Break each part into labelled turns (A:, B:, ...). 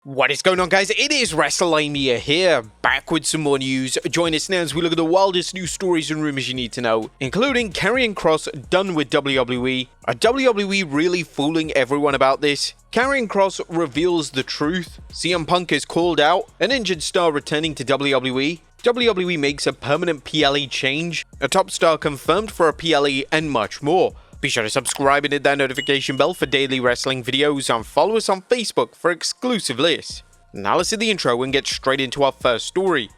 A: What is going on, guys? It is Wrestlelamia here, back with some more news. Join us now as we look at the wildest news stories and rumors you need to know, including Karrion Kross done with WWE. Are WWE really fooling everyone about this? Karrion Kross reveals the truth. CM Punk is called out. An injured star returning to WWE. WWE makes a permanent PLE change. A top star confirmed for a PLE, and much more. Be sure to subscribe and hit that notification bell for daily wrestling videos, and follow us on Facebook for exclusive lists. Now let's hit the intro and get straight into our first story.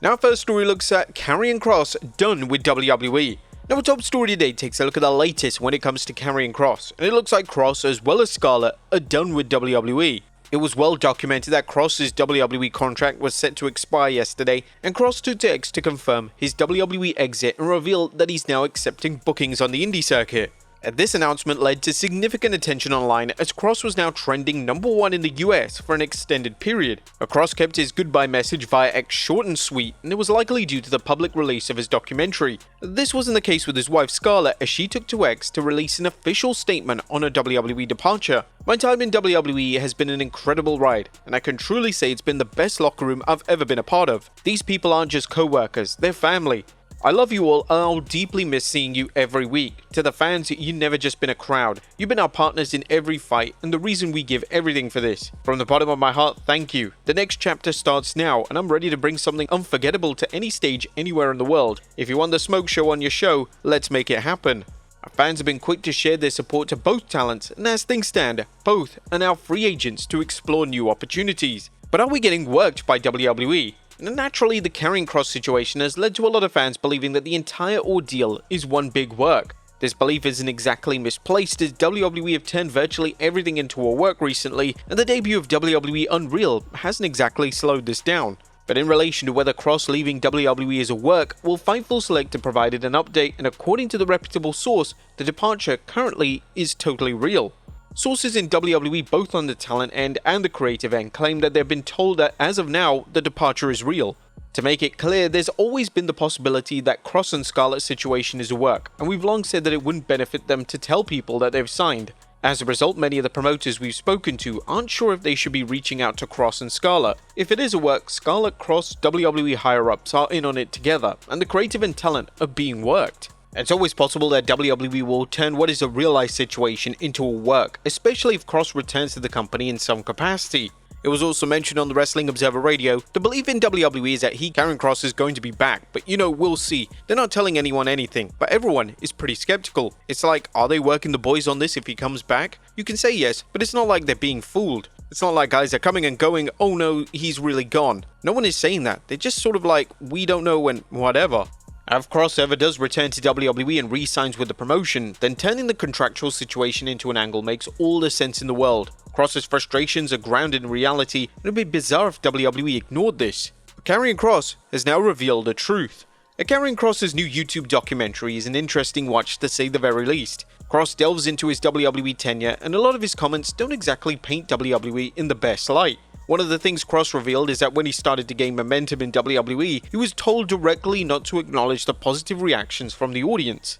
A: Now our first story looks at Karrion Kross done with WWE. Now our top story today takes a look at the latest when it comes to Karrion Kross, and it looks like Kross as well as Scarlett are done with WWE. It was well documented that Kross's WWE contract was set to expire yesterday, and Kross took to X to confirm his WWE exit and revealed that he's now accepting bookings on the indie circuit. This announcement led to significant attention online as Kross was now trending #1 in the US for an extended period. Kross kept his goodbye message via X short and sweet, and it was likely due to the public release of his documentary. This wasn't the case with his wife Scarlett, as she took to X to release an official statement on her WWE departure. "My time in WWE has been an incredible ride, and I can truly say it's been the best locker room I've ever been a part of. These people aren't just co-workers, they're family. I love you all, and I'll deeply miss seeing you every week. To the fans, you've never just been a crowd. You've been our partners in every fight, and the reason we give everything for this. From the bottom of my heart, thank you. The next chapter starts now, and I'm ready to bring something unforgettable to any stage anywhere in the world. If you want the smoke show on your show, let's make it happen." Our fans have been quick to share their support to both talents, and as things stand, both are now free agents to explore new opportunities. But are we getting worked by WWE? Naturally, the Karrion Kross situation has led to a lot of fans believing that the entire ordeal is one big work. This belief isn't exactly misplaced, as WWE have turned virtually everything into a work recently, and the debut of WWE Unreal hasn't exactly slowed this down. But in relation to whether Kross leaving WWE is a work, well, Fightful Select have provided an update, and according to the reputable source, the departure currently is totally real. Sources in WWE, both on the talent end and the creative end, claim that they've been told that as of now, the departure is real. To make it clear, there's always been the possibility that Kross and Scarlett's situation is a work, and we've long said that it wouldn't benefit them to tell people that they've signed. As a result, many of the promoters we've spoken to aren't sure if they should be reaching out to Kross and Scarlett. If it is a work, Scarlett, Kross, WWE higher-ups are in on it together, and the creative and talent are being worked. It's always possible that WWE will turn what is a real-life situation into a work, especially if Kross returns to the company in some capacity. It was also mentioned on the Wrestling Observer Radio, the belief in WWE is that Karrion Kross is going to be back, but we'll see. They're not telling anyone anything, but everyone is pretty skeptical. It's like, are they working the boys on this if he comes back? You can say yes, but it's not like they're being fooled. It's not like guys are coming and going, oh no, he's really gone. No one is saying that. They're just sort of like, we don't know and whatever. If Kross ever does return to WWE and re-signs with the promotion, then turning the contractual situation into an angle makes all the sense in the world. Kross's frustrations are grounded in reality, and it would be bizarre if WWE ignored this. But Karrion Kross has now revealed the truth. Karrion Kross's new YouTube documentary is an interesting watch to say the very least. Kross delves into his WWE tenure, and a lot of his comments don't exactly paint WWE in the best light. One of the things Kross revealed is that when he started to gain momentum in WWE, he was told directly not to acknowledge the positive reactions from the audience.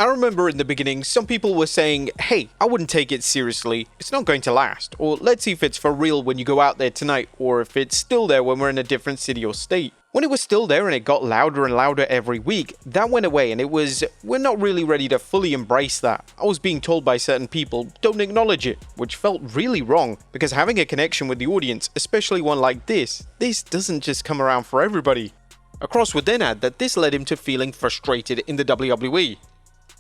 A: I remember in the beginning, some people were saying, hey, I wouldn't take it seriously, it's not going to last, or let's see if it's for real when you go out there tonight, or if it's still there when we're in a different city or state. When it was still there and it got louder and louder every week, that went away, and we're not really ready to fully embrace that. I was being told by certain people, don't acknowledge it, which felt really wrong, because having a connection with the audience, especially one like this doesn't just come around for everybody. Kross would then add that this led him to feeling frustrated in the WWE.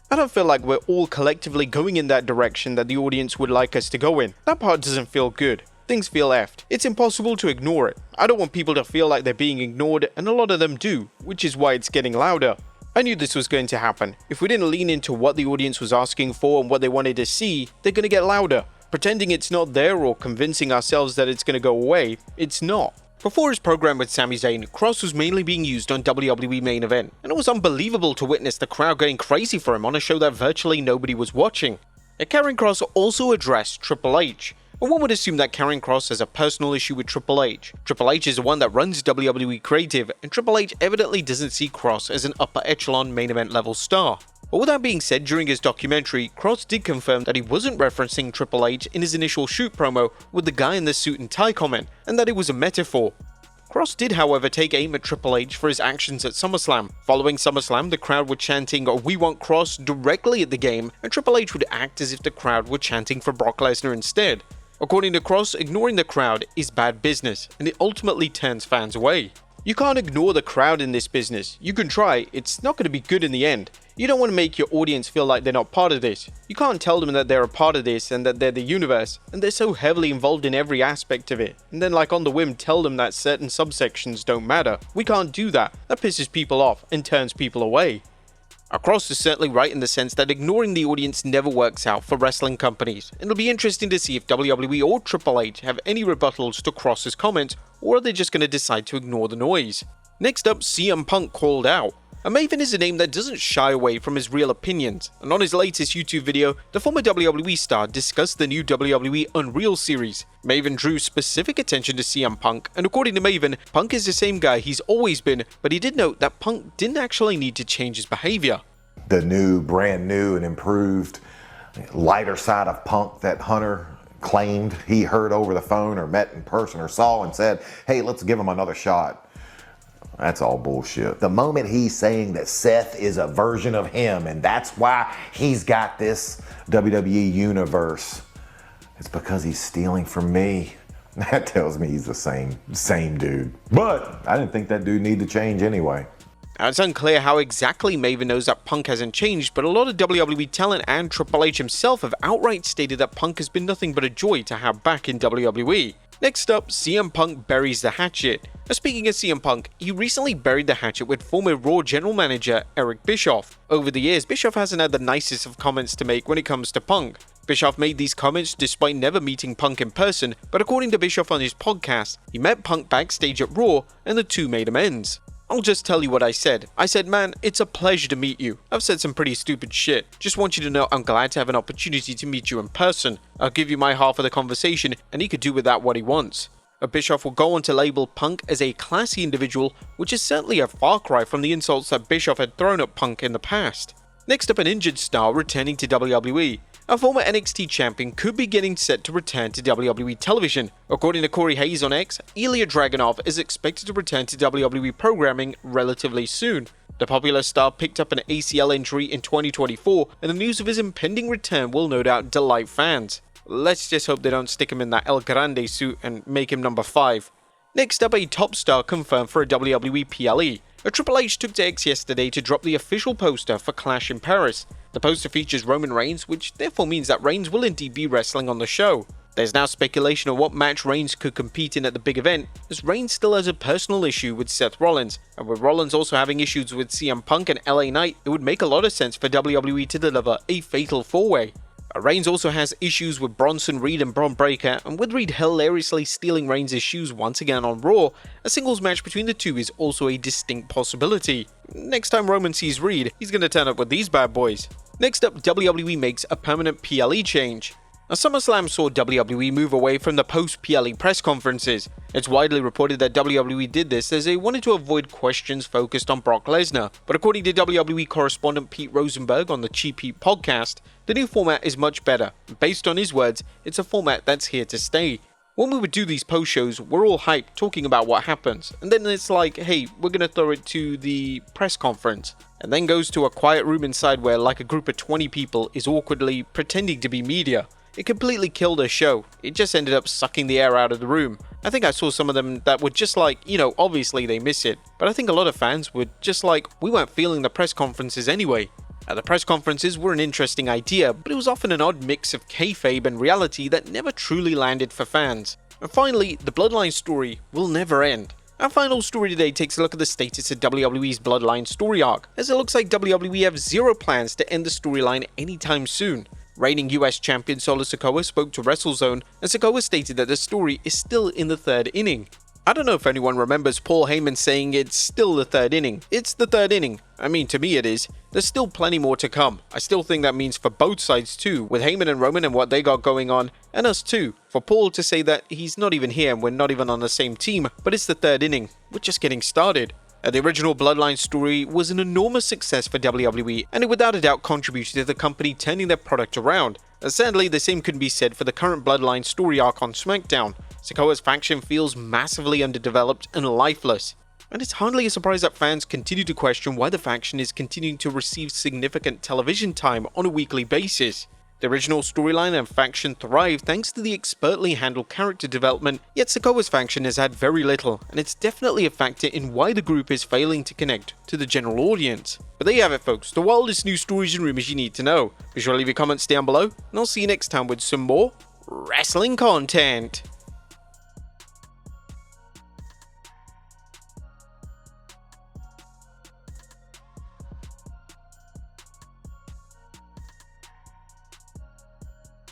A: I don't feel like we're all collectively going in that direction that the audience would like us to go in. That part doesn't feel good. Things feel effed. It's impossible to ignore it. I don't want people to feel like they're being ignored, and a lot of them do, which is why it's getting louder. I knew this was going to happen. If we didn't lean into what the audience was asking for and what they wanted to see, they're going to get louder. Pretending it's not there or convincing ourselves that it's going to go away, it's not. Before his program with Sami Zayn, Kross was mainly being used on WWE Main Event, and it was unbelievable to witness the crowd going crazy for him on a show that virtually nobody was watching. Karrion Kross also addressed Triple H. And one would assume that Karrion Kross has a personal issue with Triple H. Triple H is the one that runs WWE Creative, and Triple H evidently doesn't see Kross as an upper echelon main event level star. But with that being said, during his documentary, Kross did confirm that he wasn't referencing Triple H in his initial shoot promo with the guy in the suit and tie comment, and that it was a metaphor. Kross did, however, take aim at Triple H for his actions at SummerSlam. Following SummerSlam, the crowd were chanting "We want Kross" directly at the game, and Triple H would act as if the crowd were chanting for Brock Lesnar instead. According to Kross, ignoring the crowd is bad business, and it ultimately turns fans away. You can't ignore the crowd in this business. You can try, it's not going to be good in the end. You don't want to make your audience feel like they're not part of this. You can't tell them that they're a part of this and that they're the universe, and they're so heavily involved in every aspect of it, and then like on the whim tell them that certain subsections don't matter. We can't do that. That pisses people off and turns people away. Kross is certainly right in the sense that ignoring the audience never works out for wrestling companies. It'll be interesting to see if WWE or Triple H have any rebuttals to Kross's comments, or are they just going to decide to ignore the noise. Next up, CM Punk called out. A Maven is a name that doesn't shy away from his real opinions, and on his latest YouTube video, the former WWE star discussed the new WWE Unreal series. Maven drew specific attention to CM Punk, and according to Maven, Punk is the same guy he's always been, but he did note that Punk didn't actually need to change his behavior.
B: The new, brand new and improved lighter side of Punk that Hunter claimed he heard over the phone or met in person or saw and said, "Hey, let's give him another shot." That's all bullshit. The moment he's saying that Seth is a version of him and that's why he's got this WWE universe, it's because he's stealing from me. That tells me he's the same dude. But I didn't think that dude needed to change anyway.
A: Now, it's unclear how exactly Maven knows that Punk hasn't changed, but a lot of WWE talent and Triple H himself have outright stated that Punk has been nothing but a joy to have back in WWE. Next up, CM Punk buries the hatchet. Now, speaking of CM Punk, he recently buried the hatchet with former Raw general manager Eric Bischoff. Over the years, Bischoff hasn't had the nicest of comments to make when it comes to Punk. Bischoff made these comments despite never meeting Punk in person, but according to Bischoff on his podcast, he met Punk backstage at Raw and the two made amends. I'll just tell you what I said. I said, "Man, it's a pleasure to meet you. I've said some pretty stupid shit. Just want you to know I'm glad to have an opportunity to meet you in person. I'll give you my half of the conversation and he could do with that what he wants." Bischoff will go on to label Punk as a classy individual, which is certainly a far cry from the insults that Bischoff had thrown at Punk in the past. Next up, an injured star returning to WWE. A former NXT champion could be getting set to return to WWE television. According to Corey Hayes on X, Ilya Dragunov is expected to return to WWE programming relatively soon. The popular star picked up an ACL injury in 2024, and the news of his impending return will no doubt delight fans. Let's just hope they don't stick him in that El Grande suit and make him number 5. Next up, a top star confirmed for a WWE PLE. A Triple H took to X yesterday to drop the official poster for Clash in Paris. The poster features Roman Reigns, which therefore means that Reigns will indeed be wrestling on the show. There's now speculation of what match Reigns could compete in at the big event, as Reigns still has a personal issue with Seth Rollins, and with Rollins also having issues with CM Punk and LA Knight, it would make a lot of sense for WWE to deliver a fatal 4-way. Reigns also has issues with Bronson Reed and Bron Breakker, and with Reed hilariously stealing Reigns' shoes once again on Raw, a singles match between the two is also a distinct possibility. Next time Roman sees Reed, he's gonna turn up with these bad boys. Next up, WWE makes a permanent PLE change. Now, SummerSlam saw WWE move away from the post-PLE press conferences. It's widely reported that WWE did this as they wanted to avoid questions focused on Brock Lesnar, but according to WWE correspondent Pete Rosenberg on the Cheap Heat podcast, the new format is much better. Based on his words, it's a format that's here to stay. When we would do these post shows, we're all hyped talking about what happens, and then it's like, hey, we're gonna throw it to the press conference, and then goes to a quiet room inside where like a group of 20 people is awkwardly pretending to be media. It completely killed their show. It just ended up sucking the air out of the room. I think I saw some of them that were just like, obviously they miss it, but I think a lot of fans were just like, we weren't feeling the press conferences anyway. The press conferences were an interesting idea, but it was often an odd mix of kayfabe and reality that never truly landed for fans. And finally, the Bloodline story will never end. Our final story today takes a look at the status of WWE's Bloodline story arc, as it looks like WWE have zero plans to end the storyline anytime soon. Reigning US champion Solo Sikoa spoke to WrestleZone, and Sikoa stated that the story is still in the 3rd inning. I don't know if anyone remembers Paul Heyman saying it's still the 3rd inning. It's the 3rd inning. I mean, to me it is. There's still plenty more to come. I still think that means for both sides too, with Heyman and Roman and what they got going on, and us too. For Paul to say that he's not even here and we're not even on the same team, but it's the 3rd inning. We're just getting started. The original Bloodline story was an enormous success for WWE, and it without a doubt contributed to the company turning their product around. Sadly, the same couldn't be said for the current Bloodline story arc on SmackDown. Sikoa's faction feels massively underdeveloped and lifeless, and it's hardly a surprise that fans continue to question why the faction is continuing to receive significant television time on a weekly basis. The original storyline and faction thrive thanks to the expertly handled character development, yet Sikoa's faction has had very little, and it's definitely a factor in why the group is failing to connect to the general audience. But there you have it folks, the wildest news stories and rumors you need to know. Be sure to leave your comments down below, and I'll see you next time with some more wrestling content.